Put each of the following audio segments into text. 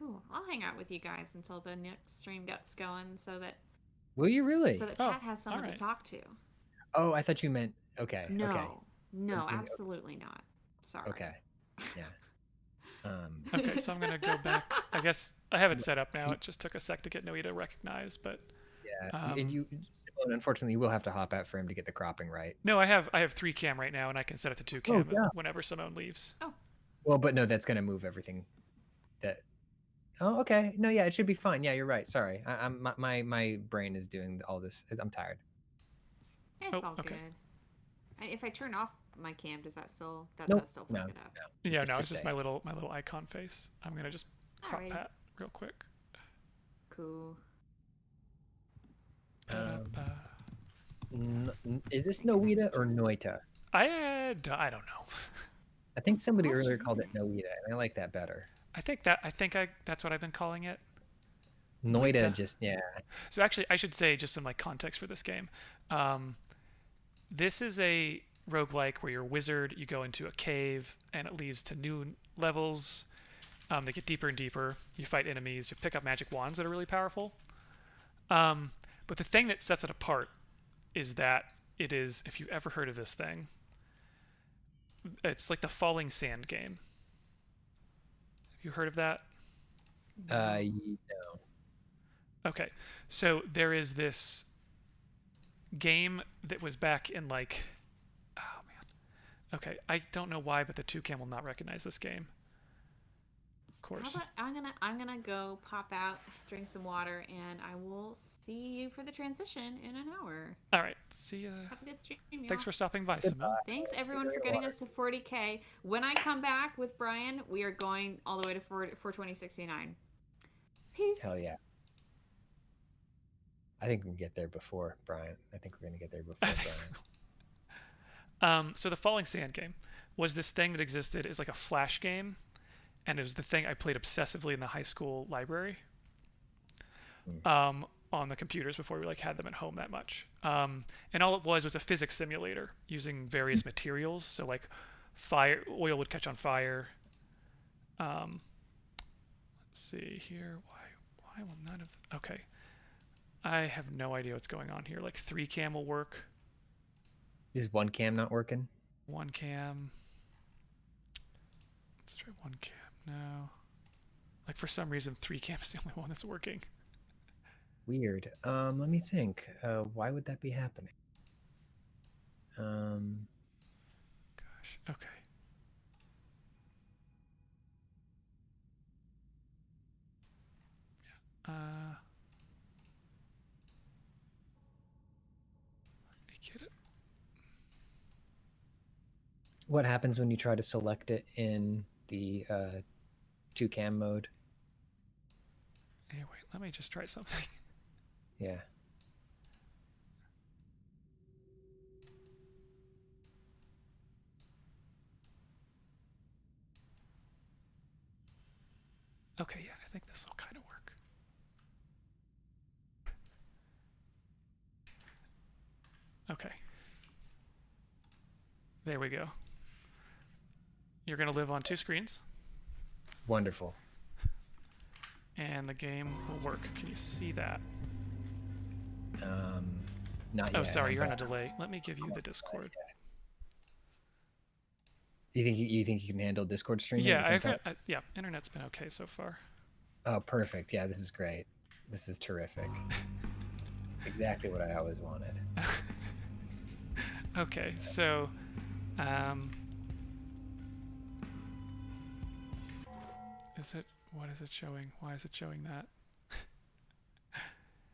Cool. I'll hang out with you guys until the next stream gets going, Will you really? so that Oh, Pat has all someone to right. talk to. Oh, I thought you meant okay. Okay. No, no, absolutely not. Okay. Sorry. Yeah. Okay, so I'm gonna go back. I guess I have it set up now. It just took a sec to get Noita recognized, but Yeah. And you, unfortunately, you will have to hop out for him to get the cropping right. no, I have 3 cam right now, and I can set it to 2 cam whenever Simone leaves. Oh. Well, but no, that's gonna move everything. That. Oh, okay. No, yeah, it should be fine. Yeah, you're right. Sorry, I'm my brain is doing all this. I'm tired. It's all good. If I turn off my cam, does that still does still fuck it up? No. Yeah, no, it's just my little icon face. I'm gonna just crop Pat real quick. Cool. Is this Noita or Noita? I don't know. I think somebody earlier called it Noita, and I like that better. I think that's what I've been calling it. Noita, just yeah. So actually, I should say just some like context for this game. This is a roguelike where you're a wizard. You go into a cave, and it leads to new levels. They get deeper and deeper. You fight enemies. You pick up magic wands that are really powerful. But the thing that sets it apart is that it is, if you've ever heard of this thing, it's like the falling sand game. Have you heard of that? No. Okay, so there is this game that was back in like, oh man. Okay, I don't know why, but the 2cam will not recognize this game. Of course. How about I'm gonna go pop out, drink some water, and I will see you for the transition in an hour. All right, see ya. Have a good stream, y'all. Thanks for stopping by, Simone. Thanks everyone for getting us to 40K. When I come back with Brian, we are going all the way to 42069. Peace. Hell yeah. I think we can get there before Brian. I think we're gonna get there before Brian. So the Falling Sand game was this thing that existed as like a flash game, and it was the thing I played obsessively in the high school library. On the computers before we like had them at home that much. And all it was a physics simulator using various materials. So like oil would catch on fire. Let's see here. Why will none of... Okay. I have no idea what's going on here. Like 3cam will work. Is 1cam not working? 1cam. Let's try 1cam now. Like for some reason 3cam is the only one that's working. Weird. Let me think. Why would that be happening? Gosh. Okay. Yeah. Let me get it. What happens when you try to select it in the 2cam mode? Hey, wait. Let me just try something. Yeah. Okay, yeah, I think this will kind of work. Okay. There we go. You're going to live on 2 screens. Wonderful. And the game will work. Can you see that? Not yet. Oh, sorry, you're on a delay. Let me give you the Discord. You think you can handle Discord streaming? Yeah, yeah. Internet's been okay so far. Oh, perfect. Yeah, this is great. This is terrific. Exactly what I always wanted. Okay, so what is it showing? Why is it showing that?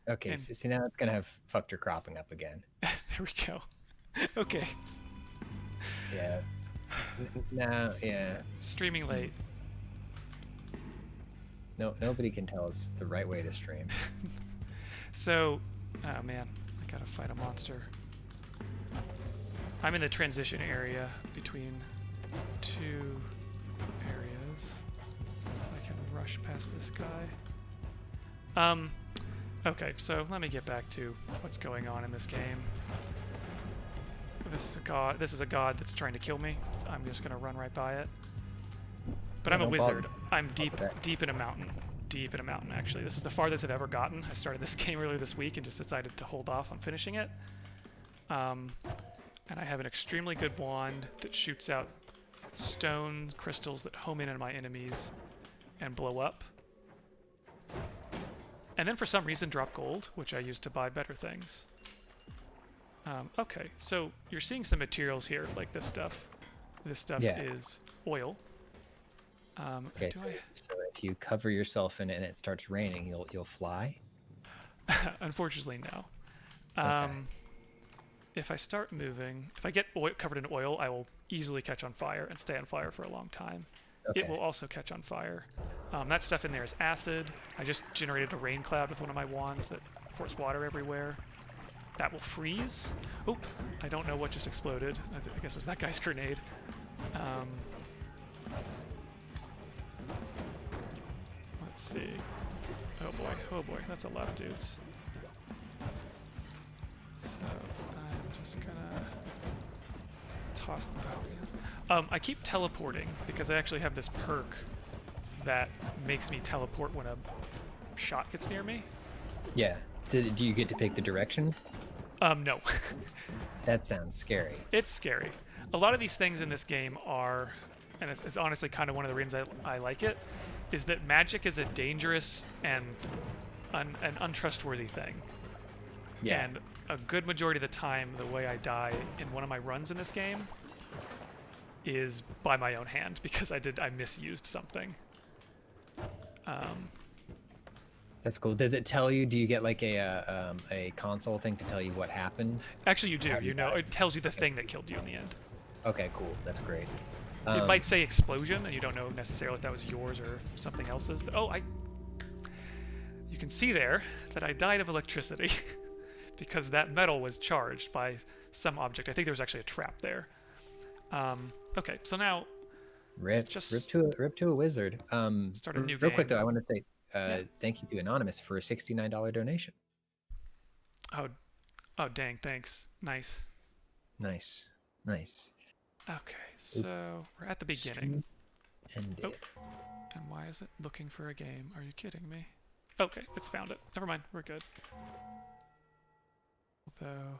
Okay, so now it's gonna have fucked or cropping up again. There we go. Okay. Yeah. No, yeah. Streaming late. No, nobody can tell us the right way to stream. So, oh man, I gotta fight a monster. I'm in the transition area between 2 areas. If I can rush past this guy. Okay, so let me get back to what's going on in this game. This is a god that's trying to kill me, so I'm just gonna run right by it. But I'm a wizard. I'm deep in a mountain. deep in a mountain, actually. This is the farthest I've ever gotten. I started this game earlier this week and just decided to hold off on finishing it. And I have an extremely good wand that shoots out stone crystals that home in on my enemies and blow up. And then for some reason drop gold, which I use to buy better things. Okay, so you're seeing some materials here, like this stuff. This stuff is oil. Okay, so if you cover yourself in it and it starts raining, you'll fly? Unfortunately, no. Okay. If I start moving, if I get covered in oil, I will easily catch on fire and stay on fire for a long time. Okay. It will also catch on fire. That stuff in there is acid. I just generated a rain cloud with one of my wands that pours water everywhere. That will freeze. Oop, I don't know what just exploded. I guess it was that guy's grenade. Let's see. Oh boy, that's a lot of dudes. So I'm just gonna toss them out. I keep teleporting because I actually have this perk that makes me teleport when a shot gets near me. Yeah. Do you get to pick the direction? No. That sounds scary. It's scary. A lot of these things in this game are, and it's honestly kind of one of the reasons I like it, is that magic is a dangerous and an untrustworthy thing. Yeah. And a good majority of the time, the way I die in one of my runs in this game is by my own hand because I misused something. That's cool. Does it tell you? Do you get like a console thing to tell you what happened? Actually, you do. You know, it tells you the thing that killed you in the end. Okay, cool. That's great. It might say explosion, and you don't know necessarily if that was yours or something else's. But you can see there that I died of electricity because that metal was charged by some object. I think there was actually a trap there. Okay, so now rip to a wizard. Start a new real game. quick though, I want to say thank you to Anonymous for a $69 donation. Oh dang, thanks. Nice. Okay, so we're at the beginning. Ended. Oh, and why is it looking for a game? Are you kidding me? Okay, it's found it. Never mind, we're good. Although...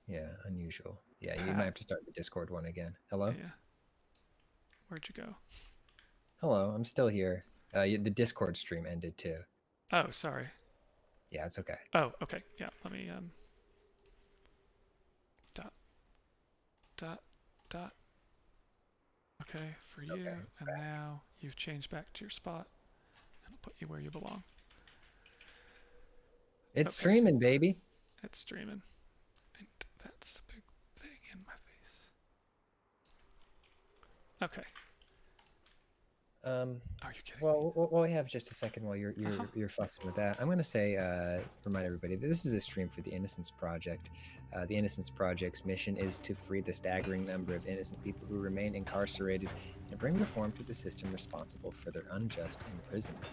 Yeah, unusual. Yeah, you might have to start the Discord one again. Hello? Yeah. Where'd you go? Hello, I'm still here. The Discord stream ended too. Oh, sorry. Yeah, it's okay. Oh, okay. Yeah, let me, dot. Okay, for you, and back. now you've changed back to your spot, and I'll put you where you belong. It's Okay. streaming, baby. It's streaming. And that's a big thing in my face. Okay. Are you kidding? Well, we have just a second while you're fussing with that. I'm gonna say, remind everybody that this is a stream for the Innocence Project. The Innocence Project's mission is to free the staggering number of innocent people who remain incarcerated and bring reform to the system responsible for their unjust imprisonment.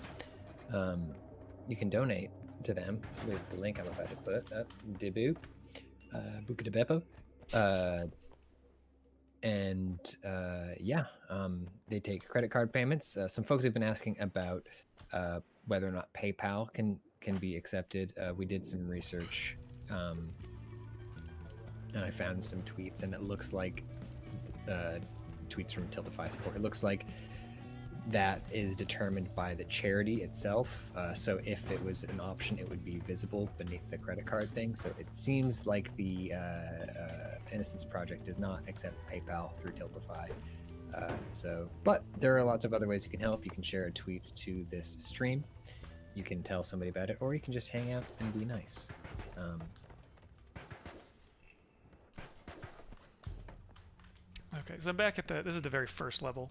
You can donate to them with the link I'm about to put up. Deboop, Buka de Beppo. They take credit card payments. Some folks have been asking about whether or not PayPal can be accepted. We did some research, and I found some tweets, and it looks like tweets from Tiltify support. It looks like that is determined by the charity itself. So if it was an option, it would be visible beneath the credit card thing. So it seems like the Innocence Project does not accept PayPal through Tiltify. But there are lots of other ways you can help. You can share a tweet to this stream. You can tell somebody about it, or you can just hang out and be nice. Okay, so I'm back at this is the very first level,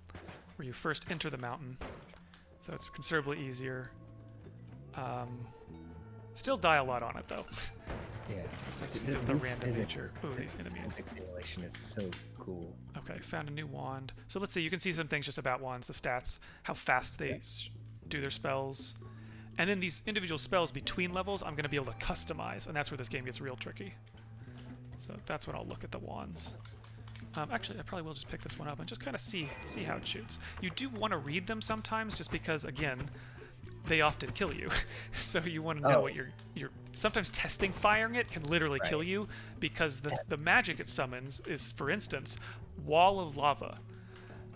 where you first enter the mountain. So it's considerably easier. Still die a lot on it, though. Yeah. Just because of the random nature. Ooh, these enemies. Physics simulation is so cool. Okay, found a new wand. So let's see, you can see some things just about wands, the stats, how fast they do their spells. And then these individual spells between levels, I'm going to be able to customize, and that's where this game gets real tricky. So that's when I'll look at the wands. Actually, I probably will just pick this one up and just kind of see how it shoots. You do want to read them sometimes, just because, again, they often kill you. So you want to know what you're sometimes testing firing it can literally kill you, because the magic it summons is, for instance, wall of lava.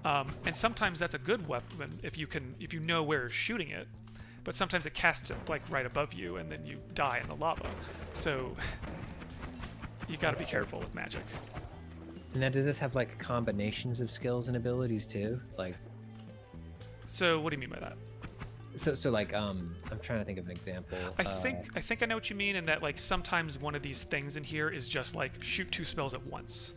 And sometimes that's a good weapon if you know where you're shooting it, but sometimes it casts it like right above you and then you die in the lava. So you got to be careful with magic. Now, does this have like combinations of skills and abilities too? Like, so what do you mean by that? So like I'm trying to think of an example. I think I know what you mean, in that like sometimes one of these things in here is just like shoot 2 spells at once.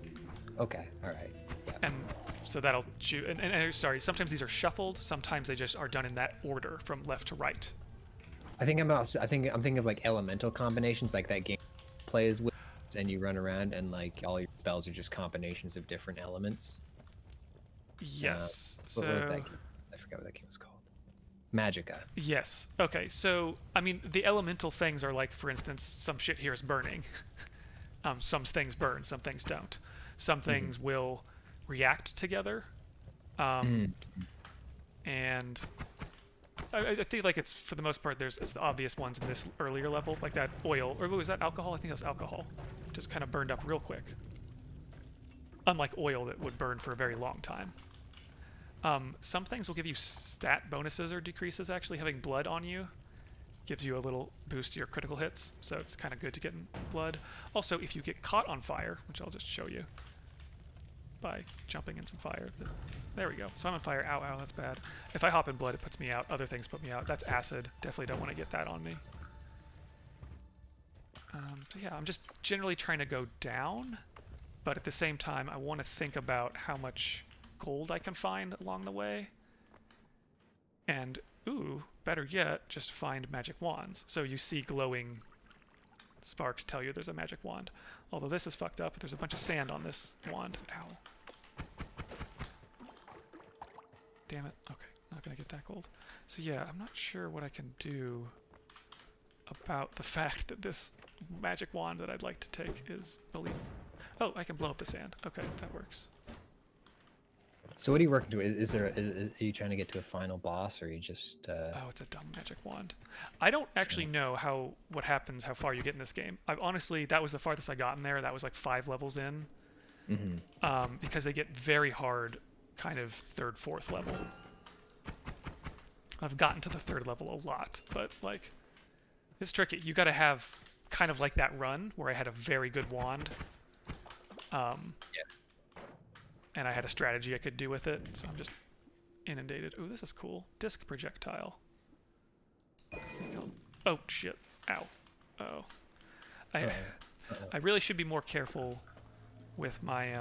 Okay, all right. Yeah. And so that'll shoot. And sorry, sometimes these are shuffled. Sometimes they just are done in that order from left to right. I'm thinking of like elemental combinations, like that game plays with, and you run around and like all your spells are just combinations of different elements. Yes. What was that game? I forgot what that game was called. Magicka. Yes. Okay. So I mean, the elemental things are like, for instance, some shit here is burning. Some things burn, some things don't. Some things will react together. And I think like it's, for the most part, it's the obvious ones in this earlier level, like that oil, or was that alcohol? I think that was alcohol. Just kind of burned up real quick. Unlike oil that would burn for a very long time. Some things will give you stat bonuses or decreases. Actually, having blood on you gives you a little boost to your critical hits, so it's kind of good to get in blood. Also, if you get caught on fire, which I'll just show you by jumping in some fire. There we go. So I'm on fire. Ow, ow, that's bad. If I hop in blood, it puts me out. Other things put me out. That's acid. Definitely don't want to get that on me. So yeah, I'm just generally trying to go down, but at the same time, I want to think about how much gold I can find along the way. And, ooh, better yet, just find magic wands. So you see glowing sparks tell you there's a magic wand. Although this is fucked up. There's a bunch of sand on this wand. Ow. Damn it. Okay, not gonna get that gold. So yeah, I'm not sure what I can do about the fact that this magic wand that I'd like to take is belief. Oh, I can blow up the sand. Okay, that works. So what are you working to? Are you trying to get to a final boss, or are you just? Oh, it's a dumb magic wand. I don't actually know what happens, how far you get in this game. I've honestly, that was the farthest I got in there. That was like 5 levels in. Because they get very hard, kind of 3rd, 4th level. I've gotten to the 3rd level a lot, but like, it's tricky. You got to have kind of like that run where I had a very good wand. And I had a strategy I could do with it, so I'm just inundated. Ooh, this is cool. Disc projectile. Oh, shit. Ow. Oh. I really should be more careful with my,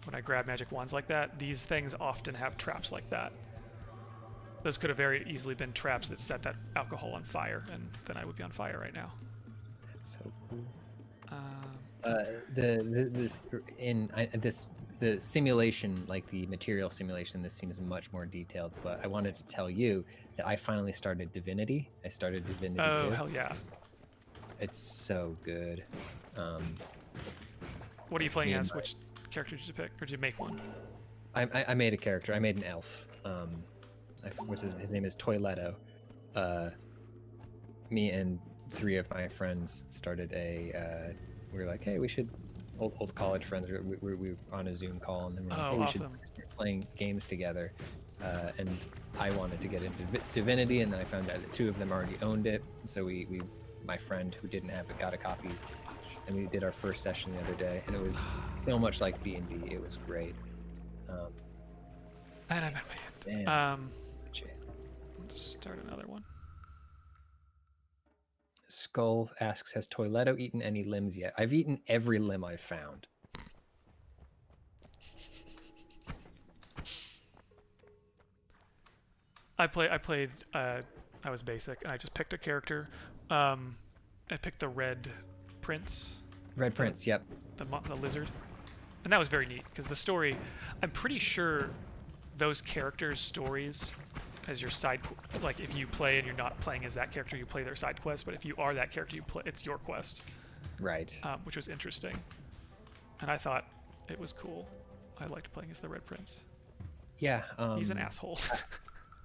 when I grab magic wands like that. These things often have traps like that. Those could have very easily been traps that set that alcohol on fire, and then I would be on fire right now. That's so cool. The simulation, like the material simulation, this seems much more detailed, but I wanted to tell you that I finally started Divinity. I started Divinity 2. Oh, hell yeah. It's so good. What are you playing as? Which character did you pick, or did you make one? I made a character. I made an elf. His name is Toiletto. Me and 3 of my friends started we were like, hey, we should, old college friends, we were on a Zoom call, and then we're like, hey, we should start playing games together. And I wanted to get into Divinity, and then I found out that 2 of them already owned it. So my friend who didn't have it got a copy, and we did our first session the other day, and it was so much like D&D. It was great. And I'm at my end. Let's start another one. Skull asks, has Toiletto eaten any limbs yet? I've eaten every limb I've found. I was basic, and I just picked a character. I picked the Red Prince. Red Prince, yep. The lizard. And that was very neat, because the story, I'm pretty sure those characters' stories as your side, like if you play and you're not playing as that character, you play their side quest, but if you are that character, it's your quest. Right. Which was interesting. And I thought it was cool. I liked playing as the Red Prince. Yeah. He's an asshole.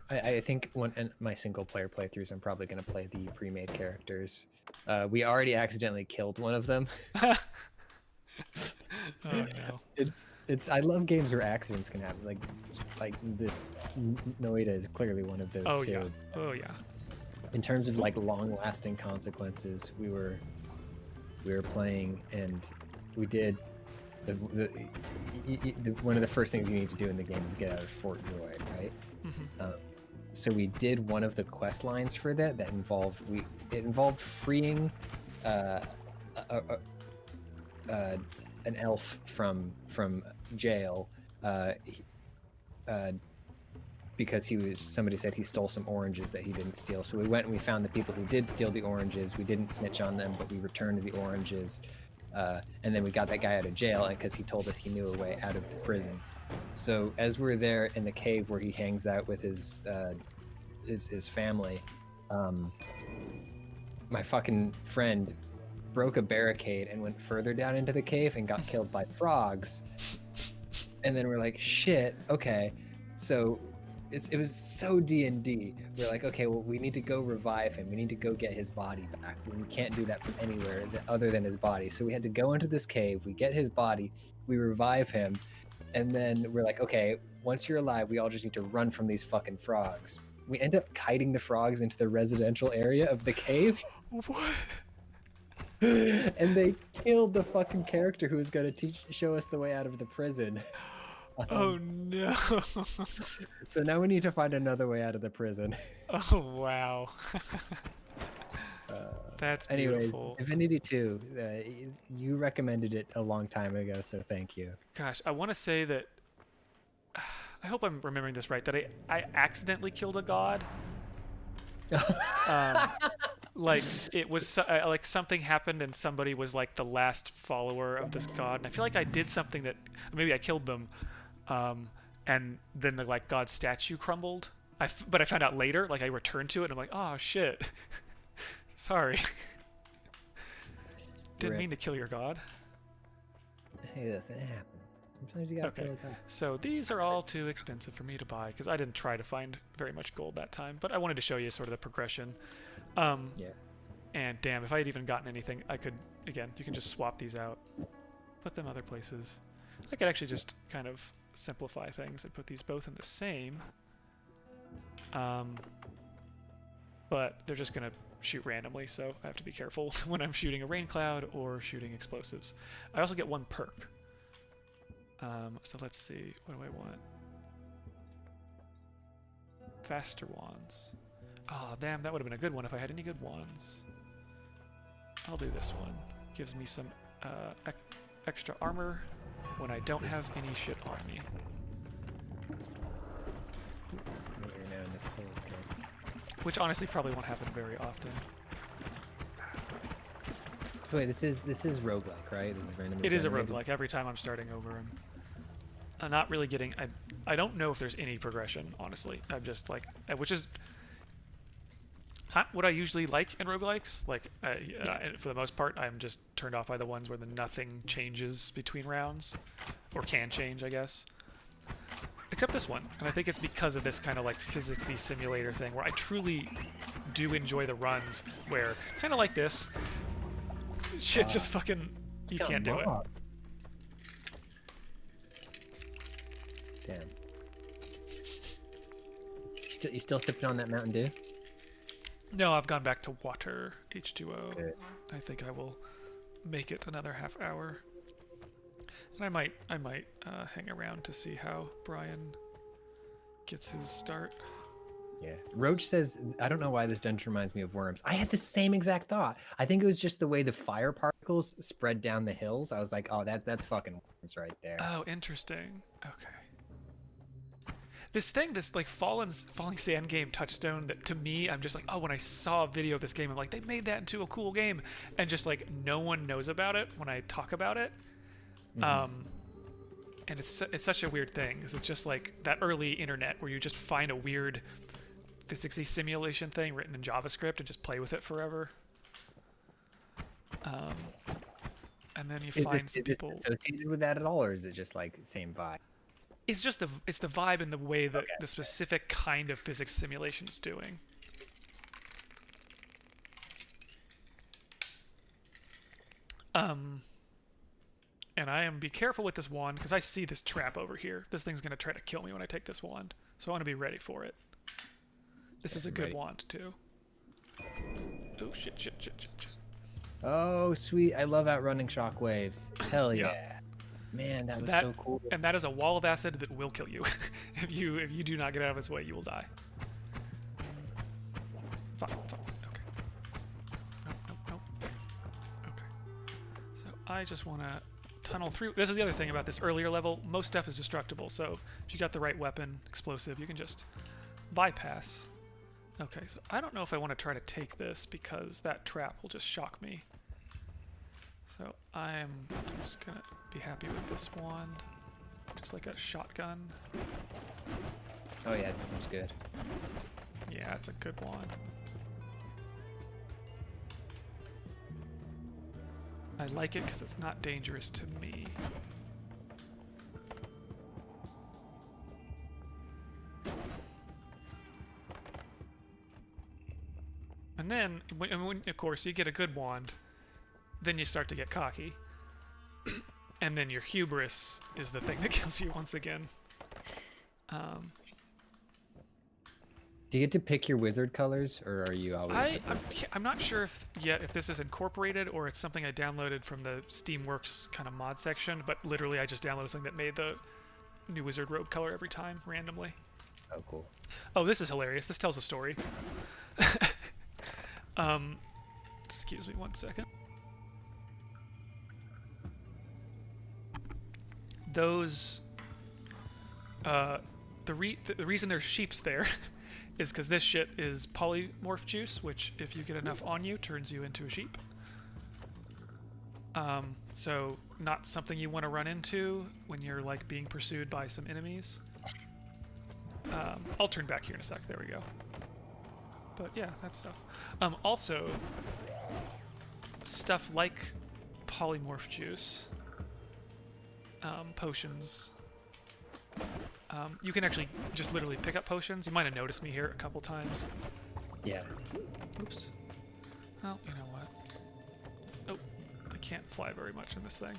I think in my single player playthroughs, I'm probably going to play the pre-made characters. We already accidentally killed one of them. Oh no. It's I love games where accidents can happen. Like this Noita is clearly one of those Oh too. yeah. Oh yeah. In terms of like long-lasting consequences, we were playing and we did one of the first things you need to do in the game is get out of Fort Joy, right? Mm-hmm. So we did one of the quest lines for that involved freeing an elf from jail because somebody said he stole some oranges that he didn't steal. So we went and we found the people who did steal the oranges. We didn't snitch on them, but we returned the oranges, and then we got that guy out of jail because he told us he knew a way out of the prison. So as we're there in the cave where he hangs out with his family, my fucking friend broke a barricade and went further down into the cave and got killed by frogs. And then we're like, shit, okay. So it was so D&D. We're like, okay, well, we need to go revive him. We need to go get his body back. We can't do that from anywhere other than his body. So we had to go into this cave. We get his body. We revive him. And then we're like, okay, once you're alive, we all just need to run from these fucking frogs. We end up kiting the frogs into the residential area of the cave. What? And they killed the fucking character who was going to show us the way out of the prison. Oh no. So now we need to find another way out of the prison. Oh wow. That's anyways, beautiful. Divinity 2, you recommended it a long time ago, so thank you. Gosh, I want to say that I hope I'm remembering this right, that I accidentally killed a god. Like it was like something happened and somebody was like the last follower of this god, and I feel like I did something that maybe I killed them, and then the like god statue crumbled. But I found out later, like I returned to it and I'm like, oh shit. Sorry. Didn't mean to kill your god. Hey, listen, it happens. Sometimes you gotta Okay, kill a god. so these are all too expensive for me to buy because I didn't try to find very much gold that time, but I wanted to show you sort of the progression. Yeah. And damn, if I had even gotten anything, I could, again, you can just swap these out, put them other places. I could actually just kind of simplify things and put these both in the same. But they're just going to shoot randomly, so I have to be careful when I'm shooting a rain cloud or shooting explosives. I also get one perk. So let's see, what do I want? Faster wands. Oh, damn, that would have been a good one if I had any good wands. I'll do this one. Gives me some extra armor when I don't have any shit on me. Which honestly probably won't happen very often. So wait, this is roguelike, right? This is randomly It is a generated? roguelike. Every time I'm starting over, I'm not really getting... I don't know if there's any progression, honestly. I'm just like... Which is not what I usually like in roguelikes. Like, and for the most part, I'm just turned off by the ones where nothing changes between rounds. Or can change, I guess. Except this one. And I think it's because of this kind of like physics-y simulator thing where I truly do enjoy the runs where, kind of like this, shit just fucking... You can't do it. Damn. You still sipping on that Mountain Dew? No, I've gone back to water, H2O. Good. I think I will make it another half hour. And I might hang around to see how Brian gets his start. Yeah. Roach says, I don't know why this dungeon reminds me of Worms. I had the same exact thought. I think it was just the way the fire particles spread down the hills. I was like, oh, that's fucking Worms right there. Oh, interesting. Okay. This thing, this like falling sand game touchstone that to me, I'm just like, oh, when I saw a video of this game, I'm like, they made that into a cool game. And just like no one knows about it when I talk about it. And it's such a weird thing. It's just like that early internet where you just find a weird physics-y simulation thing written in JavaScript and just play with it forever. And then you find some people... Is it associated with that at all, or is it just like same vibe? It's just it's the vibe and the way that Okay. the specific kind of physics simulation is doing. And I am be careful with this wand because I see this trap over here. This thing's gonna try to kill me when I take this wand, so I want to be ready for it. This is a good wand too. Oh shit. Oh sweet! I love outrunning shockwaves. Hell yeah. Yeah. Man, that was That- so cool. And that is a wall of acid that will kill you. if you do not get out of its way, you will die. Fuck. Okay. Nope. Okay. So I just want to tunnel through. This is the other thing about this earlier level. Most stuff is destructible, so if you got the right weapon, explosive, you can just bypass. Okay, so I don't know if I want to try to take this because that trap will just shock me. So I'm just gonna be happy with this wand, just like a shotgun. Oh yeah, this seems good. Yeah, it's a good wand. I like it because it's not dangerous to me. And then, when of course, you get a good wand, then you start to get cocky. And then your hubris is the thing that kills you once again. Do you get to pick your wizard colors, or are you always? I'm not sure if this is incorporated or it's something I downloaded from the Steamworks kind of mod section, but literally I just downloaded something that made the new wizard robe color every time randomly. Oh, cool. Oh, this is hilarious. This tells a story. Excuse me 1 second. Those, the reason there's sheeps there is because this shit is polymorph juice, which if you get enough on you, turns you into a sheep. So not something you want to run into when you're like being pursued by some enemies. I'll turn back here in a sec. There we go. But yeah, that stuff. Also, stuff like polymorph juice, potions. You can actually just literally pick up potions. You might have noticed me here a couple times. Yeah. Oops. Well, you know what? Oh, I can't fly very much in this thing.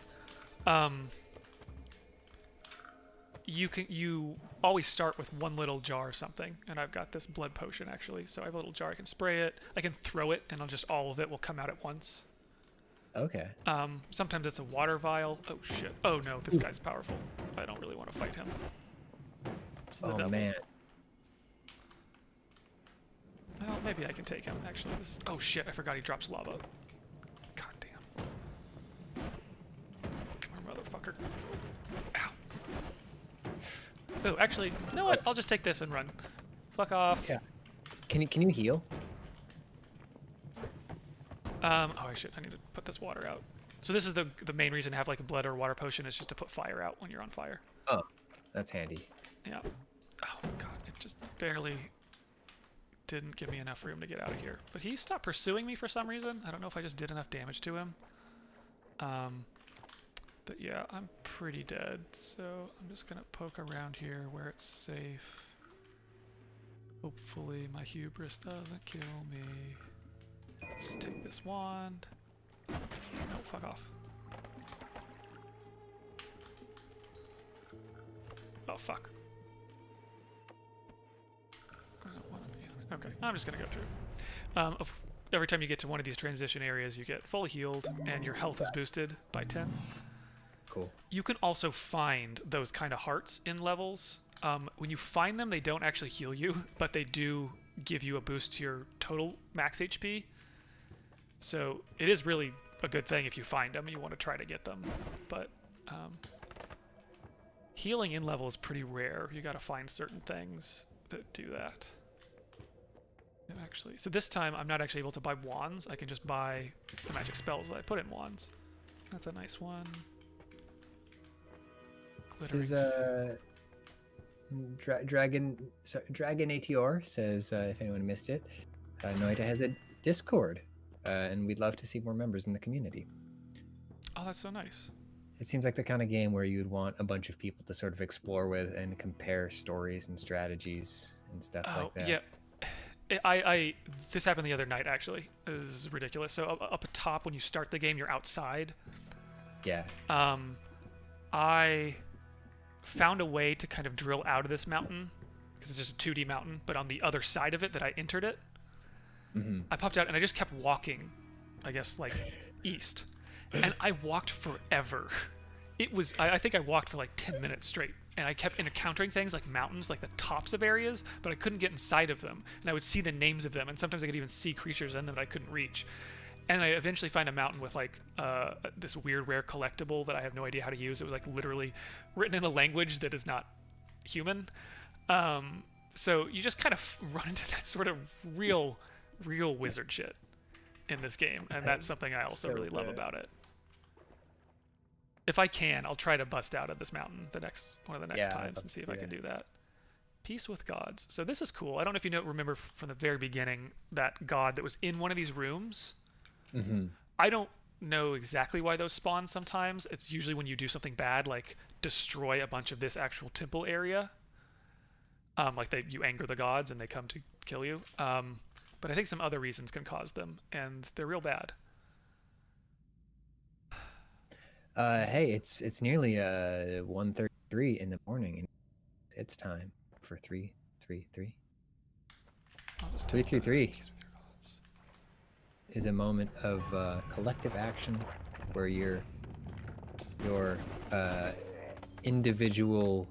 You always start with one little jar or something, and I've got this blood potion actually, so I have a little jar. I can spray it, I can throw it, and all of it will come out at once. Okay. Sometimes it's a water vial. Oh shit. Oh no, this guy's powerful. I don't really want to fight him. It's the devil. Man. Well, maybe I can take him actually. Oh shit, I forgot he drops lava. God damn. Come here, motherfucker. Ow. Oh, actually, you know what? I'll just take this and run. Fuck off. Yeah. Can you heal? Oh, I need to put this water out. So this is the main reason to have like a blood or water potion is just to put fire out when you're on fire. Oh, that's handy. Yeah. Oh god, it just barely didn't give me enough room to get out of here. But he stopped pursuing me for some reason. I don't know if I just did enough damage to him. But yeah, I'm pretty dead, so I'm just gonna poke around here where it's safe. Hopefully my hubris doesn't kill me. Just take this wand. No, fuck off. Oh, fuck. I don't want to be on it. Okay, I'm just gonna go through. Every time you get to one of these transition areas, you get fully healed, and your health is boosted by 10. Cool. You can also find those kind of hearts in levels. When you find them, they don't actually heal you, but they do give you a boost to your total max HP. So it is really a good thing if you find them and you want to try to get them. But healing in level is pretty rare. You got to find certain things that do that. Actually, so this time I'm not actually able to buy wands. I can just buy the magic spells that I put in wands. That's a nice one. Is Dragon ATR says if anyone missed it, Noita has a Discord, and we'd love to see more members in the community. Oh, that's so nice. It seems like the kind of game where you'd want a bunch of people to sort of explore with and compare stories and strategies and stuff like that. Yeah. I this happened the other night actually. It was ridiculous. So up top when you start the game, you're outside. Yeah. I found a way to kind of drill out of this mountain because it's just a 2D mountain, but on the other side of it that I entered it, I popped out and I just kept walking, I guess like east, and I walked forever. It was I think I walked for like 10 minutes straight. And I kept encountering things like mountains, like the tops of areas, but I couldn't get inside of them. And I would see the names of them, and sometimes I could even see creatures in them that I couldn't reach. And I eventually find a mountain with like this weird rare collectible that I have no idea how to use. It was like literally written in a language that is not human. So you just kind of run into that sort of real wizard shit in this game, and that's something I also really love about it. If I can, I'll try to bust out of this mountain one of the next times and see if I can do that. Peace with gods. So this is cool. I don't know if you remember from the very beginning that god that was in one of these rooms. I don't know exactly why those spawn sometimes. It's usually when you do something bad, like destroy a bunch of this actual temple area. Like you anger the gods and they come to kill you. But I think some other reasons can cause them, and they're real bad. Hey, it's nearly 1:33 in the morning, and it's time for 333. 333 is a moment of collective action where your individual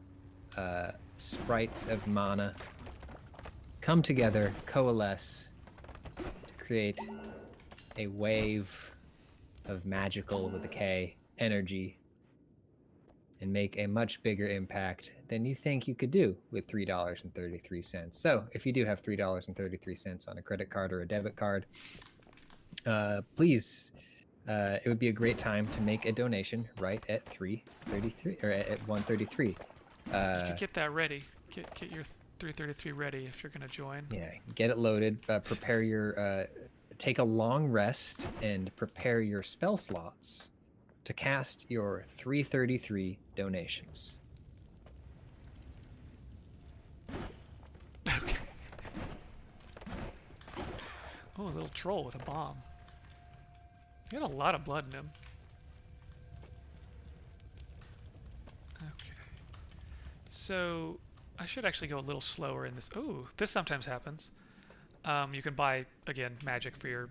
sprites of mana come together, coalesce to create a wave of magical with a K energy and make a much bigger impact than you think you could do with $3.33. So if you do have $3.33 on a credit card or a debit card, please, it would be a great time to make a donation right at 333 or at 133. You could get that ready. Get your 333 ready if you're gonna join. Yeah, get it loaded. Prepare your take a long rest and prepare your spell slots to cast your 333 donations. Okay. Oh, a little troll with a bomb. He had a lot of blood in him. Okay. So I should actually go a little slower in this. Oh, this sometimes happens. You can buy, again, magic for your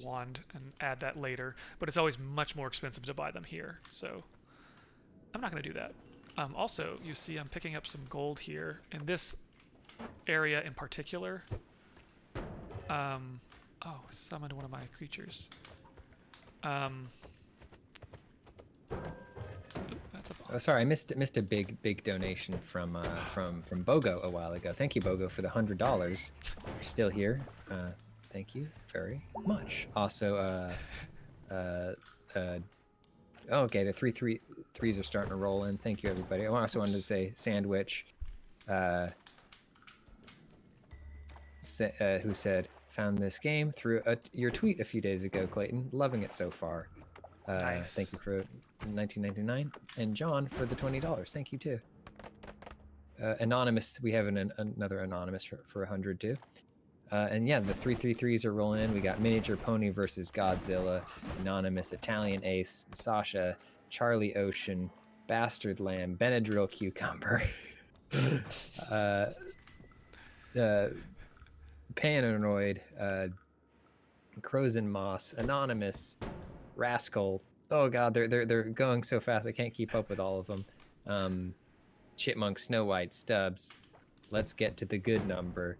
wand and add that later, but it's always much more expensive to buy them here, so I'm not going to do that. Also, you see I'm picking up some gold here in this area in particular. Oh, summoned one of my creatures. That's a Oh, sorry, I missed a big donation from Bogo a while ago. Thank you, Bogo, for the $100. You're still here. Thank you very much. Also, okay, the 333s are starting to roll in. Thank you, everybody. I also wanted to say Sandwich, who said, found this game through your tweet a few days ago, Clayton. Loving it so far. Nice. Thank you for $19.99, and John for the $20. Thank you too. Anonymous, we have another anonymous for 100 too. And yeah, the 333s are rolling in. We got Miniature Pony versus Godzilla, Anonymous, Italian Ace, Sasha, Charlie Ocean, Bastard Lamb, Benadryl Cucumber, Pananoid, Crows and Moss, Anonymous, Rascal. Oh god, they're going so fast I can't keep up with all of them. Chipmunk, Snow White, Stubbs. Let's get to the good number.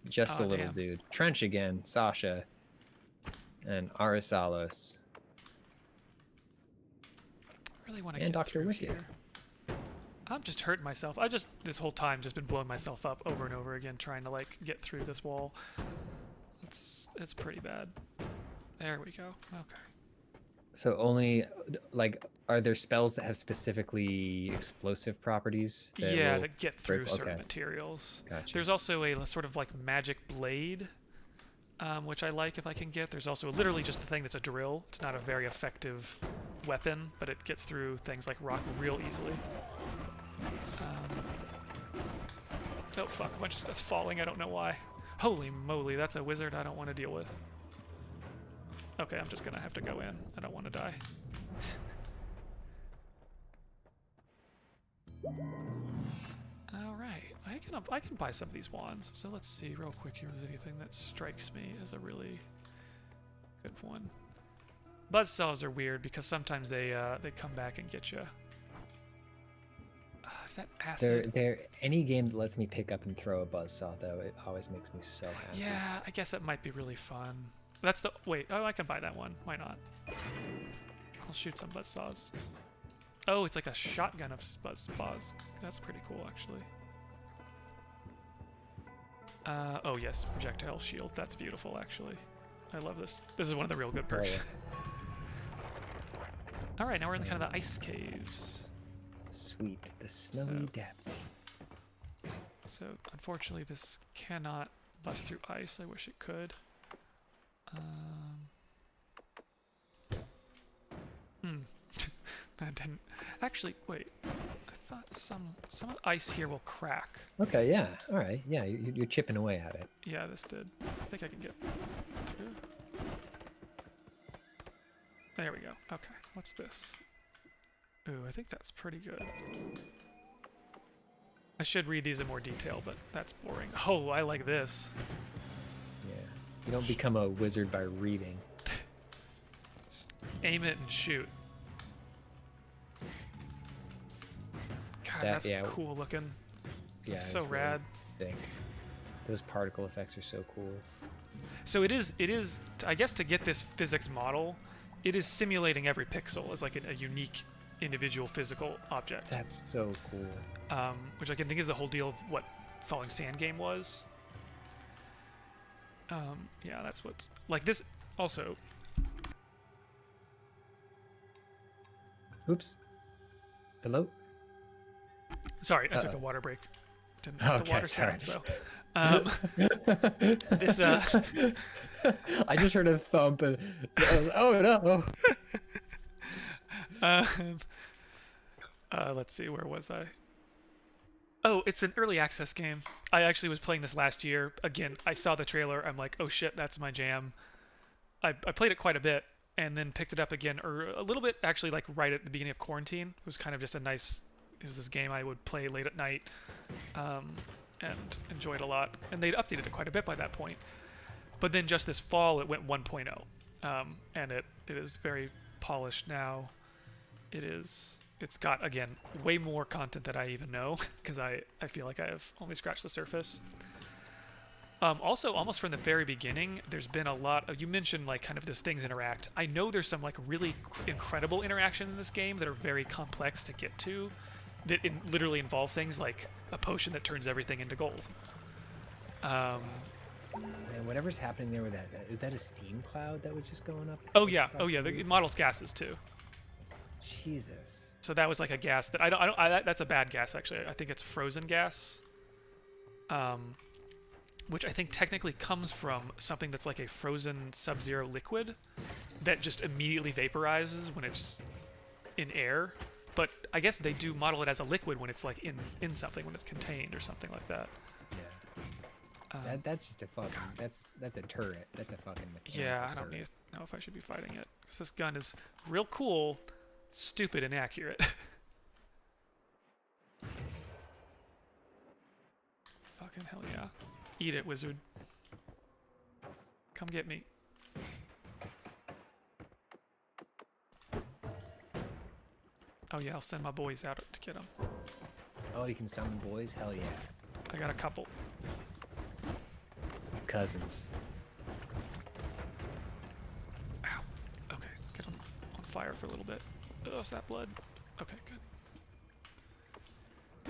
Just a little dude. Trench again, Sasha, and Arisalos. I really want to and get Dr. through Wicked. here. I'm just hurting myself. This whole time just been blowing myself up over and over again trying to like get through this wall. It's pretty bad. There we go. Okay. So only, like, are there spells that have specifically explosive properties? That get through certain okay. materials. Gotcha. There's also a sort of like magic blade, which I like if I can get. There's also literally just a thing that's a drill. It's not a very effective weapon, but it gets through things like rock real easily. Nice. Oh fuck, a bunch of stuff's falling, I don't know why. Holy moly, that's a wizard I don't want to deal with. Okay, I'm just gonna have to go in. I don't want to die. Alright, I can buy some of these wands. So let's see real quick here if there's anything that strikes me as a really good one. Buzzsaws are weird because sometimes they come back and get you. Is that acid? There, any game that lets me pick up and throw a buzzsaw, though, it always makes me so happy. Yeah, I guess that might be really fun. That's the wait. Oh, I can buy that one. Why not? I'll shoot some buzzsaws. Oh, it's like a shotgun of buzzsaws. That's pretty cool, actually. Oh yes, projectile shield. That's beautiful, actually. I love this. This is one of the real good perks. All right, now we're in kind of the ice caves. Sweet, the snowy depth. So unfortunately, this cannot bust through ice. I wish it could. That didn't actually. Wait, I thought some of the ice here will crack. Okay, yeah, all right, yeah, you're chipping away at it. Yeah, this did. I think I can get through. There we go. Okay, what's this? Ooh, I think that's pretty good. I should read these in more detail, but that's boring. Oh, I like this. Yeah, you don't become a wizard by reading. Just aim it and shoot. God, that's cool looking. That's so rad. Really sick. Those particle effects are so cool. So it is, I guess to get this physics model, it is simulating every pixel as like a unique individual physical object. That's so cool. Which I can think is the whole deal of what Falling Sand game was. Yeah, that's what's like this also. Oops. Hello? Sorry, I took a water break. Didn't Okay, the water sorry. sounds though. This I just heard a thump and oh no. Let's see, where was I? Oh, it's an early access game. I actually was playing this last year. Again, I saw the trailer. I'm like, oh shit, that's my jam. I played it quite a bit and then picked it up again, or a little bit actually, like right at the beginning of quarantine. It was kind of just a nice. It was this game I would play late at night, and enjoyed a lot. And they'd updated it quite a bit by that point. But then just this fall, it went 1.0, and it is very polished now. It's got, again, way more content that I even know, because I feel like I have only scratched the surface. Also, almost from the very beginning, there's been a lot of, you mentioned like kind of this things interact. I know there's some like really incredible interaction in this game that are very complex to get to, that literally involve things like a potion that turns everything into gold. Man, whatever's happening there with that, is that a steam cloud that was just going up? Oh yeah, the model's gases too. Jesus. So that was like a gas that that's a bad gas actually. I think it's frozen gas. Which I think technically comes from something that's like a frozen sub-zero liquid that just immediately vaporizes when it's in air. But I guess they do model it as a liquid when it's like in something, when it's contained or something like that. Yeah. That's just a fucking, that's a turret. That's a fucking mechanical Yeah, I don't turret. know if I should be fighting it. Because this gun is real cool, stupid, and accurate. Fucking hell yeah. Eat it, wizard. Come get me. Oh yeah, I'll send my boys out to get them. Oh, you can summon boys? Hell yeah. I got a couple. Cousins. Ow. Okay, get them on fire for a little bit. Oh, is that blood? Okay, good.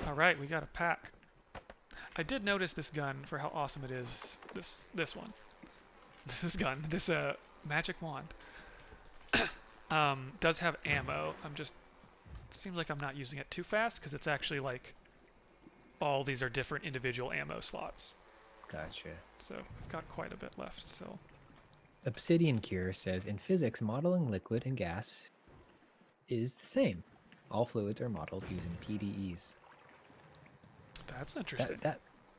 Alright, we got a pack. I did notice this gun for how awesome it is. This one. This gun. This magic wand. Does have ammo. It seems like I'm not using it too fast because it's actually like all these are different individual ammo slots. Gotcha. So I've got quite a bit left still. Obsidian Cure says, in physics, modeling liquid and gas is the same. All fluids are modeled using PDEs. That's interesting.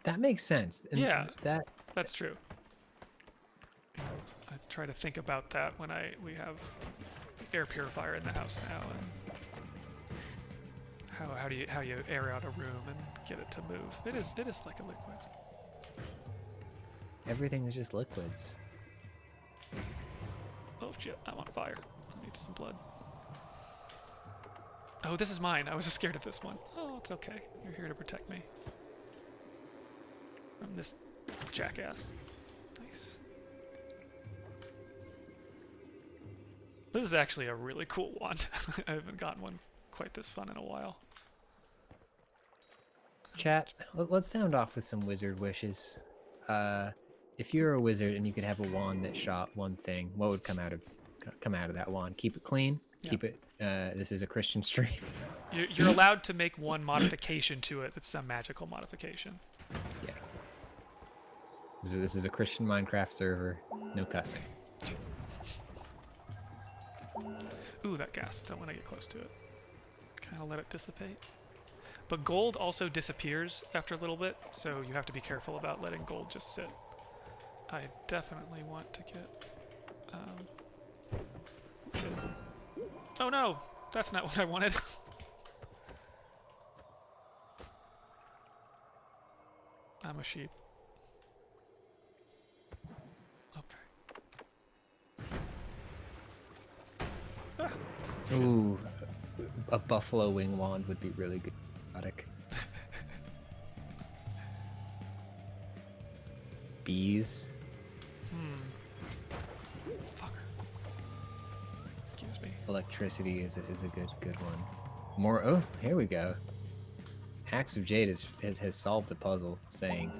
That makes sense. And Yeah. That That's true. You know, I try to think about that when we have the air purifier in the house now, and how you air out a room and get it to move. It is like a liquid. everything is just liquids. Oh shit! I'm on fire. I need some blood. Oh, this is mine. I was scared of this one. Oh, it's okay. You're here to protect me from this jackass. Nice. This is actually a really cool wand. I haven't gotten one quite this fun in a while. Chat, let's sound off with some wizard wishes. If you're a wizard and you could have a wand that shot one thing, what would come out of that wand? Keep it clean. Yeah. Keep it. This is a Christian stream. You're allowed to make one modification to it that's some magical modification. Yeah. This is a Christian Minecraft server. No cussing. Ooh, that gas. Don't want to get close to it. Kind of let it dissipate. But gold also disappears after a little bit, so you have to be careful about letting gold just sit. I definitely want to get... shit. Oh no! That's not what I wanted. I'm a sheep. Okay. Ah. Ooh, a buffalo wing wand would be really good. Exotic. Bees. Fucker. Excuse me. Electricity is a good one. More. Oh, here we go. Axe of Jade has solved the puzzle, saying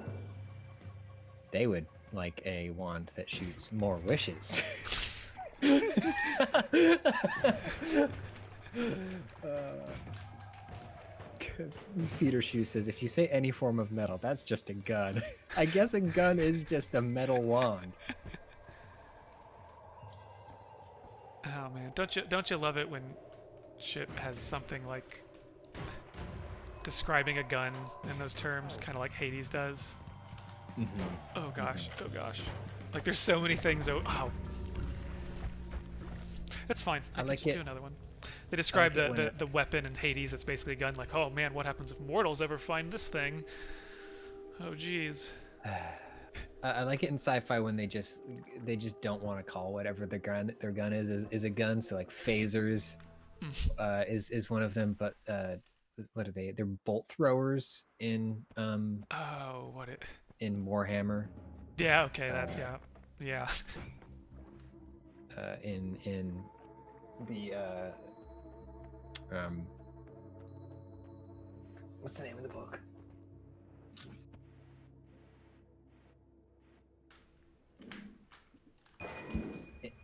they would like a wand that shoots more wishes. Peter Shue says, if you say any form of metal, that's just a gun. I guess a gun is just a metal wand. Oh man, don't you love it when shit has something like describing a gun in those terms, kind of like Hades does? Mm-hmm. Oh gosh, oh gosh. Like there's so many things. Oh, that's fine. I can like just it. do another one. They describe like it the weapon in Hades. It's basically a gun. Like, oh man, what happens if mortals ever find this thing? Oh geez. I like it in sci-fi when they just don't want to call whatever their gun is a gun. So like phasers is one of them. But what are they? They're bolt throwers in Oh, what it? in Warhammer. Yeah. Okay. That. Yeah. In the what's the name of the book?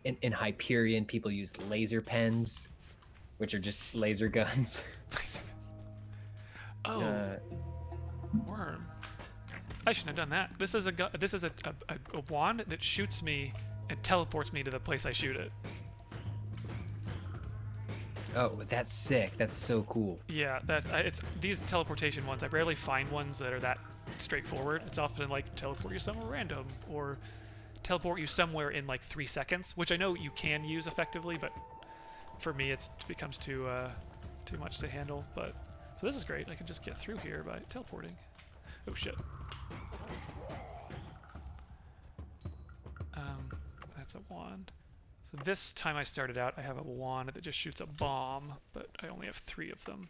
In Hyperion, people use laser pens, which are just laser guns. Oh, worm. I shouldn't have done that. This is a wand that shoots me and teleports me to the place I shoot it. Oh, that's sick. That's so cool. Yeah, it's these teleportation ones. I rarely find ones that are that straightforward. It's often like teleport you somewhere random or teleport you somewhere in like 3 seconds, which I know you can use effectively, but for me it becomes too much to handle. But so this is great. I can just get through here by teleporting. Oh shit. That's a wand. So this time I started out, I have a wand that just shoots a bomb, but I only have 3 of them.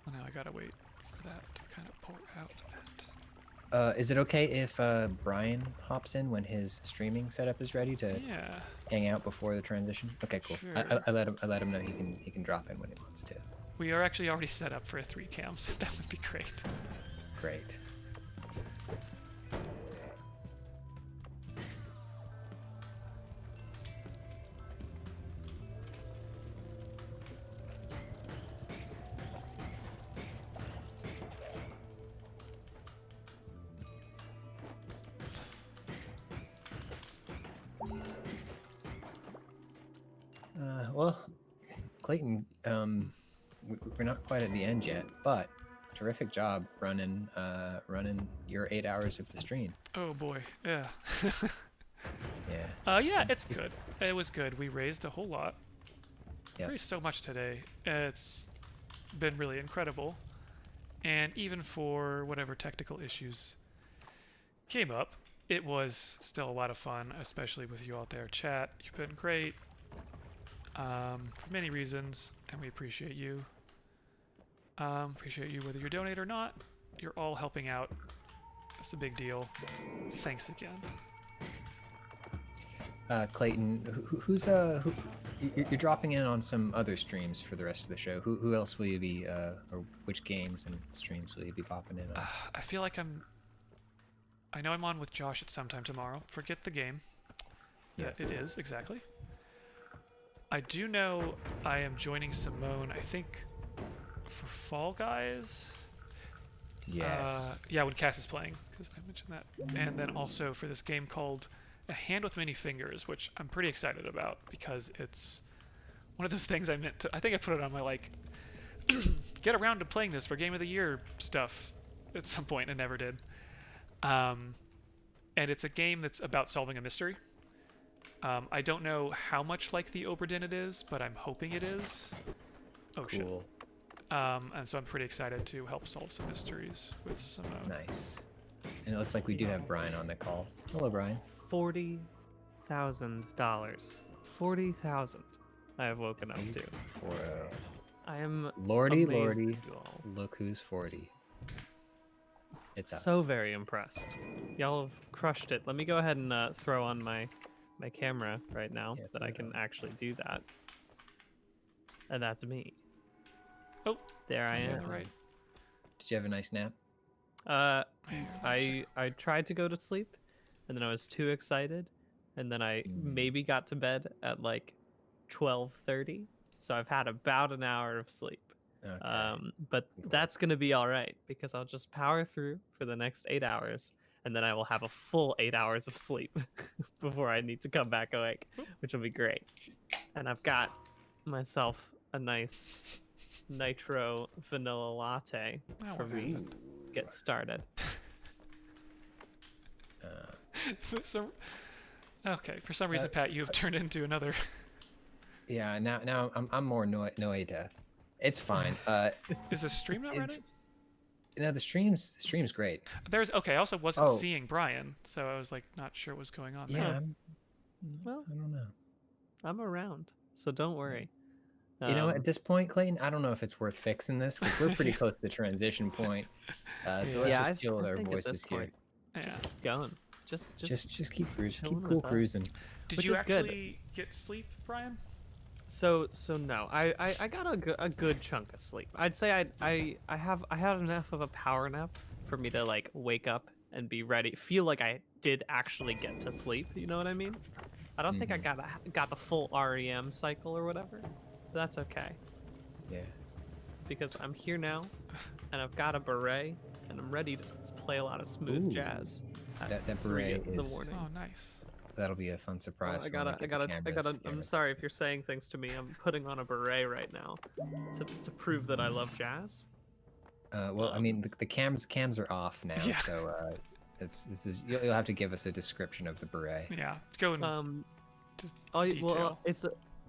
Well, now I gotta wait for that to kind of pour out a bit. Is it okay if Brian hops in when his streaming setup is ready to hang out before the transition? Okay, cool. Sure. I let him know he can drop in when he wants to. We are actually already set up for a 3 cam, so that would be great. Great. Well, Clayton, we're not quite at the end yet, but terrific job running your 8 hours of the stream. Oh boy, yeah. Yeah. Yeah, it's good. It was good. We raised a whole lot. Yep. Raised so much today. It's been really incredible. And even for whatever technical issues came up, it was still a lot of fun, especially with you out there. Chat, you've been great for many reasons, and we appreciate you. Appreciate you whether you donate or not. You're all helping out. That's a big deal. Thanks again. Clayton, you're dropping in on some other streams for the rest of the show. Who else will you be, or which games and streams will you be popping in on? I feel like I know I'm on with Josh at some time tomorrow. Forget the game. That it is, exactly. I do know I am joining Simone, I think, for Fall Guys. Yes. Yeah, when Cass is playing, because I mentioned that. And then also for this game called A Hand with Many Fingers, which I'm pretty excited about because it's one of those things I meant to. I think I put it on my like get around to playing this for Game of the Year stuff at some point and never did. And it's a game that's about solving a mystery. I don't know how much like the Oberdin it is, but I'm hoping it is. Oh, cool. Shit. And so I'm pretty excited to help solve some mysteries with Simone. Nice. And it looks like we do have Brian on the call. Hello, Brian. $40,000. 40,000. I have woken up to. I am Lordy, amazed Lordy, at you all. look who's 40. It's us. So very impressed. Y'all have crushed it. Let me go ahead and throw on my camera right now that I can actually do that. And that's me. Oh, there I am. Right. Did you have a nice nap? I tried to go to sleep, and then I was too excited, and then I maybe got to bed at like 12:30. So I've had about an hour of sleep. Okay. But that's gonna be all right because I'll just power through for the next 8 hours, and then I will have a full 8 hours of sleep before I need to come back awake, which will be great. And I've got myself a nice nitro vanilla latte for me to get started. Okay, for some reason, Pat, you have turned into another. Yeah, now I'm more Noita. It's fine. Is the stream not running? No, the stream's great. There's okay. I also wasn't seeing Brian, so I was like not sure what was going on. Yeah. There. Well, I don't know. I'm around, so don't worry. You know, at this point, Clayton, I don't know if it's worth fixing this because we're pretty close to the transition point. So let's just chill with our voices here. Just keep going. Just keep cruising. Keep cool cruising. Did you actually get sleep, Brian? So no, I got a good chunk of sleep. I'd say I had enough of a power nap for me to like wake up and be ready. Feel like I did actually get to sleep. You know what I mean? I don't think I got the full REM cycle or whatever. But that's okay. Yeah. Because I'm here now, and I've got a beret, and I'm ready to play a lot of smooth jazz. That beret in the is. morning. Oh, nice. That'll be a fun surprise. I gotta. I'm sorry if you're saying things to me. I'm putting on a beret right now to prove that I love jazz. Well, I mean, the cams are off now, so you'll have to give us a description of the beret. Yeah, go and well,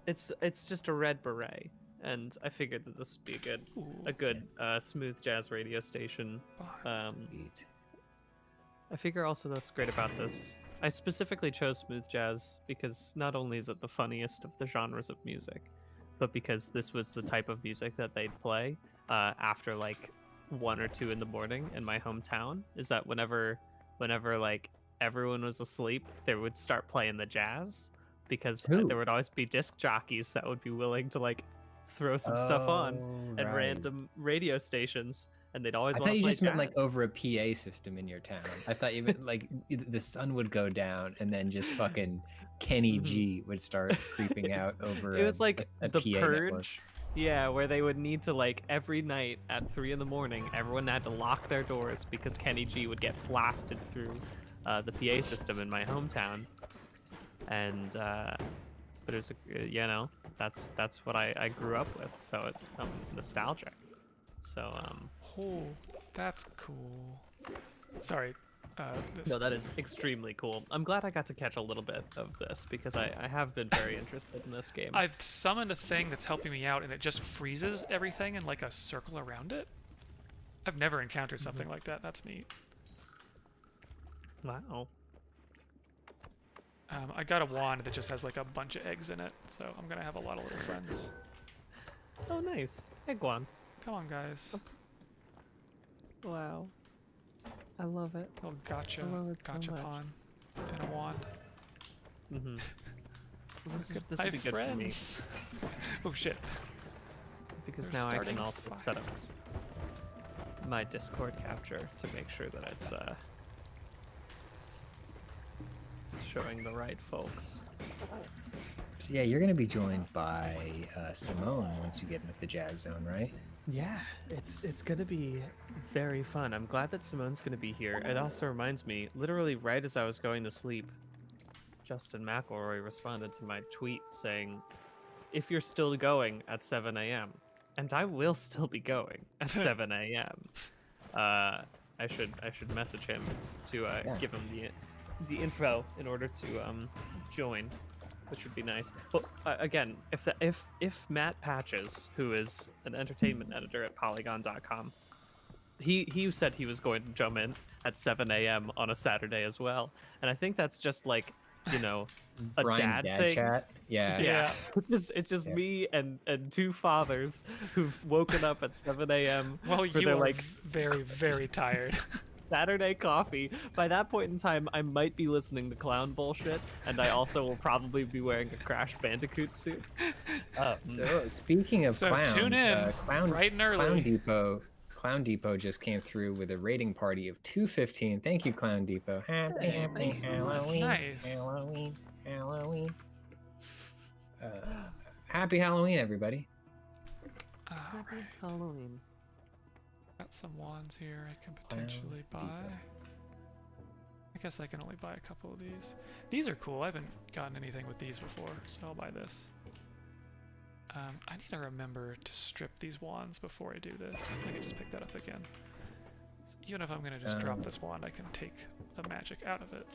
it's just a red beret, and I figured that this would be a good smooth jazz radio station. I figure also that's great about this. I specifically chose smooth jazz because not only is it the funniest of the genres of music, but because this was the type of music that they'd play after like 1 or 2 in the morning in my hometown. Is that whenever like everyone was asleep, they would start playing the jazz because there would always be disc jockeys that would be willing to like throw some stuff on at random radio stations. And they'd always. I thought you just meant like over a PA system in your town. I thought you meant like the sun would go down and then just fucking Kenny G would start creeping out over. It was like a the PA Purge. Network. Yeah, where they would need to like every night at 3 in the morning, everyone had to lock their doors because Kenny G would get blasted through the PA system in my hometown. And but it was that's what I grew up with. So I'm nostalgic. So Oh, that's cool. Sorry. This... No, that is extremely cool. I'm glad I got to catch a little bit of this because I have been very interested in this game. I've summoned a thing that's helping me out, and it just freezes everything in like a circle around it. I've never encountered something like that. That's neat. Wow. I got a wand that just has like a bunch of eggs in it, so I'm gonna have a lot of little friends. Oh, nice. Egg wand. Come on, guys. Wow. I love it. Little gotcha, I love it so gotcha much. pawn, and a wand. Mm-hmm. This Look would at be my good for me friends. Oh shit. because They're now I can starting also set up my Discord capture to make sure that it's showing the right folks. So yeah, you're gonna be joined by Simone once you get into the jazz zone, right? Yeah, it's gonna be very fun. I'm glad that Simone's gonna be here. It also reminds me, literally right as I was going to sleep, Justin McElroy responded to my tweet saying, "If you're still going at 7 a.m." And I will still be going at 7 a.m. I should message him to give him the info in order to join, which would be nice. But again, if Matt Patches, who is an entertainment editor at Polygon.com, he said he was going to jump in at 7 a.m. on a Saturday as well, and I think that's just like, you know, a Brian's dad thing. chat. Yeah. Yeah. It's just Yeah. me and two fathers who've woken up at 7 a.m. Well, for you their are like very, very tired. Saturday coffee. By that point in time, I might be listening to clown bullshit, and I also will probably be wearing a Crash Bandicoot suit. Oh, speaking of So clowns, tune in Clown, bright and early. Clown Depot just came through with a rating party of 215. Thank you, Clown Depot. Happy thanks so much. Halloween. Nice. Halloween. Halloween. Happy Halloween, everybody. Alright. Halloween. Got some wands here I can Clown potentially buy. Depot. I guess I can only buy a couple of these. These are cool. I haven't gotten anything with these before, so I'll buy this. I need to remember to strip these wands before I do this. I can just pick that up again. So even if I'm going to just drop this wand, I can take the magic out of it.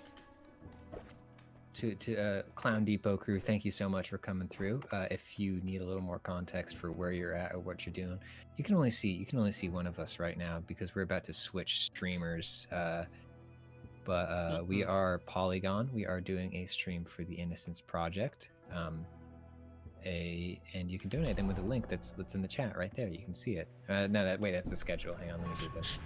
To Clown Depot crew, thank you so much for coming through. If you need a little more context for where you're at or what you're doing, you can only see one of us right now because we're about to switch streamers. But we are Polygon. We are doing a stream for the Innocence Project. And you can donate them with a link that's in the chat right there. You can see it. That's the schedule. Hang on, let me do this.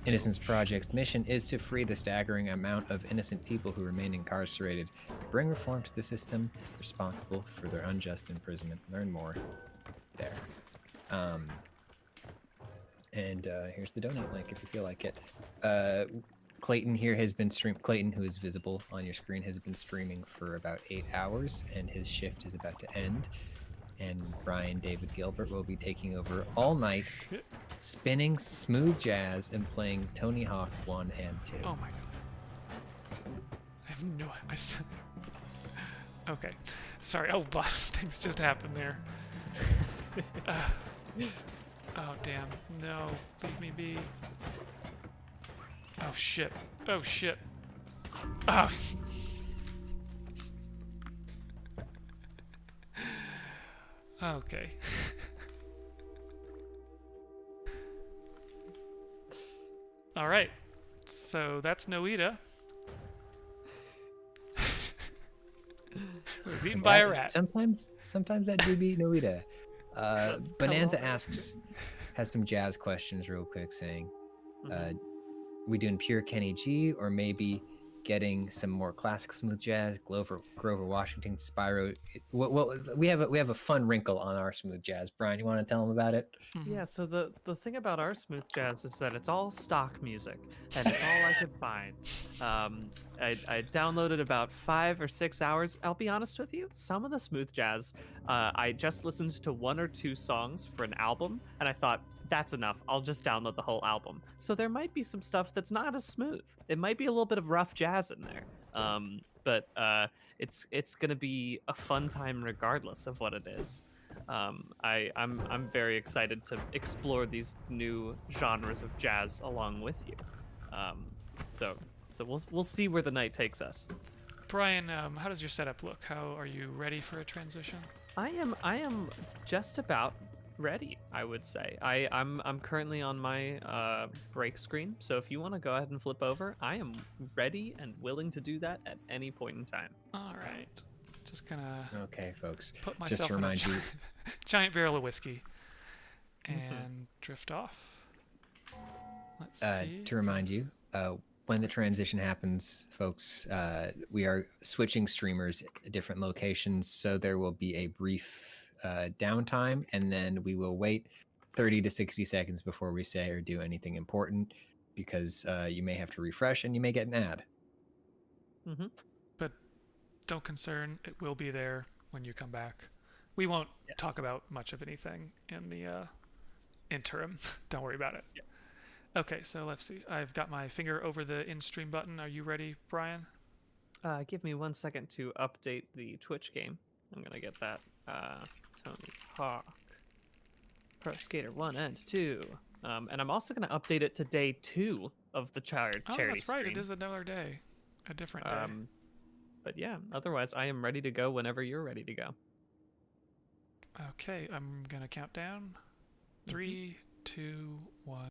Innocence Project's mission is to free the staggering amount of innocent people who remain incarcerated, bring reform to the system responsible for their unjust imprisonment. Learn more there. And here's the donate link if you feel like it. Clayton here has been Clayton, who is visible on your screen, has been streaming for about 8 hours, and his shift is about to end. And Brian David Gilbert will be taking over all night, spinning smooth jazz and playing Tony Hawk 1 and 2. Oh my god. I have no... Okay. Sorry. Oh, things just happened there. Oh, damn. No. Leave me be. Oh, shit. Oh, shit. Ah. Okay. All right. So that's Noita. Was eaten by a rat. Sometimes that do be Noita. Bonanza asks, has some jazz questions real quick, saying, we doing pure Kenny G, or maybe getting some more classic smooth jazz, Grover Washington, Spyro? Well, we have a fun wrinkle on our smooth jazz. Brian, you want to tell them about it? Yeah, so the thing about our smooth jazz is that it's all stock music, and it's all I could find. I downloaded about 5 or 6 hours. I'll be honest with you, some of the smooth jazz, I just listened to 1 or 2 songs for an album, and I thought, that's enough. I'll just download the whole album. So there might be some stuff that's not as smooth. It might be a little bit of rough jazz in there. but it's gonna be a fun time regardless of what it is. I'm very excited to explore these new genres of jazz along with you. Um, so we'll see where the night takes us. Brian, how does your setup look? How are you ready for a transition? I am just about ready, I would say. I'm currently on my break screen, so if you want to go ahead and flip over, I am ready and willing to do that at any point in time. All right. Just gonna Okay, folks. put Just myself to in a remind you, giant barrel of whiskey and drift off. Let's see. to remind you, when the transition happens, folks, we are switching streamers at different locations, so there will be a brief downtime, and then we will wait 30 to 60 seconds before we say or do anything important, because you may have to refresh and you may get an ad. Mm-hmm. But don't concern, it will be there when you come back. We won't talk about much of anything in the interim. Don't worry about it. Yeah. Okay, so let's see. I've got my finger over the in-stream button. Are you ready, Brian? Give me 1 second to update the Twitch game. I'm gonna get that. Tony Hawk, Pro Skater 1 and 2. And I'm also gonna update it to day 2 of the charity Oh, that's right. stream. It is another day. A different day. But yeah, otherwise I am ready to go whenever you're ready to go. Okay, I'm going to count down. 3, 2, 1.